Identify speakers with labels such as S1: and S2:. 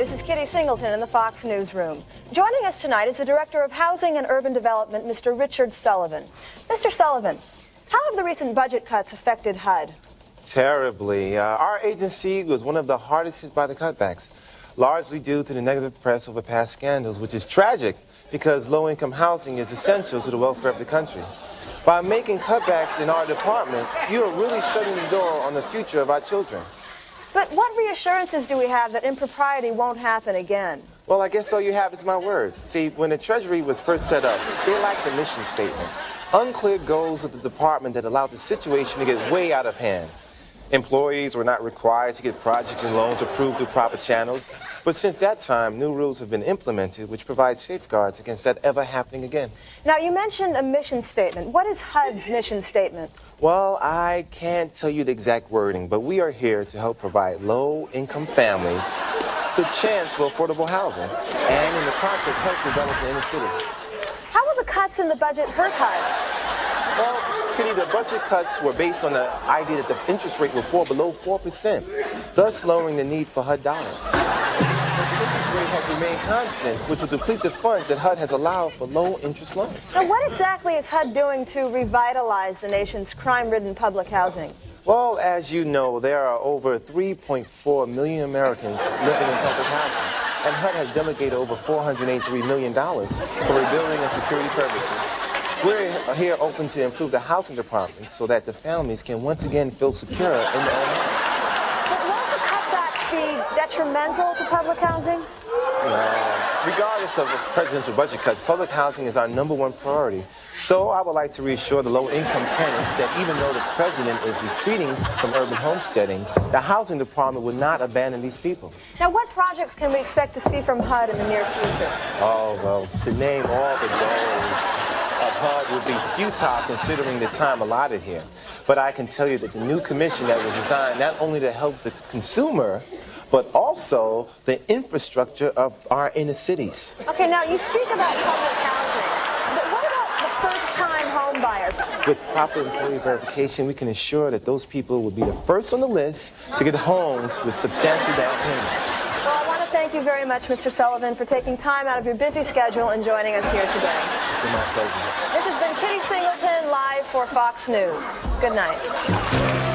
S1: this is Kitty Singleton in the Fox Newsroom. Joining us tonight is the Director of Housing and Urban Development, Mr. Richard Sullivan. Mr. Sullivan, how have the recent budget cuts affected HUD?
S2: Terribly. Our agency was one of the hardest hit by the cutbacks, largely due to the negative press over past scandals, which is tragic because low-income housing is essential to the welfare of the country. By making cutbacks in our department, you are really shutting the door on the future of our children.
S1: But what reassurances do we have that impropriety won't happen again?
S2: Well, I guess all you have is my word. See, when the Treasury was first set up, they lacked a mission statement. Unclear goals of the department that allowed the situation to get way out of hand. Employees were not required to get projects and loans approved through proper channels. But since that time, new rules have been implemented which provide safeguards against that ever happening again.
S1: Now, you mentioned a mission statement. What is HUD's mission statement?
S2: Well, I can't tell you the exact wording, but we are here to help provide low-income families the chance for affordable housing and, in the process, help develop the inner city.
S1: How will the cuts in the budget hurt HUD?
S2: Well, Kitty, the budget cuts were based on the idea that the interest rate would fall below 4%, thus lowering the need for HUD dollars. The interest rate has remained constant, which will deplete the funds that HUD has allowed for low-interest loans.
S1: Now, what exactly is HUD doing to revitalize the nation's crime-ridden public housing?
S2: Well, as you know, there are over 3.4 million Americans living in public housing, and HUD has delegated over $483 million for rebuilding and security purposes. We're here open to improve the housing department so that the families can once again feel secure in their own homes.
S1: But won't the cutbacks be detrimental to public housing?
S2: Regardless of the presidential budget cuts, public housing is our #1 priority. So I would like to reassure the low-income tenants that even though the president is retreating from urban homesteading, the housing department will not abandon these people.
S1: Now, what projects can we expect to see from HUD in the near future?
S2: Oh, well, to name all the goals of HUD would be futile considering the time allotted here. But I can tell you that the new commission that was designed not only to help the consumer, but also the infrastructure of our inner cities.
S1: Okay, now you speak about public housing, but what about the first-time home buyer?
S2: With proper employee verification, we can ensure that those people will be the first on the list to get homes with substantial down payments.
S1: Well, I want to thank you very much, Mr. Sullivan, for taking time out of your busy schedule and joining us here today.
S2: It's been my pleasure.
S1: This has been Kitty Singleton, live for Fox News. Good night.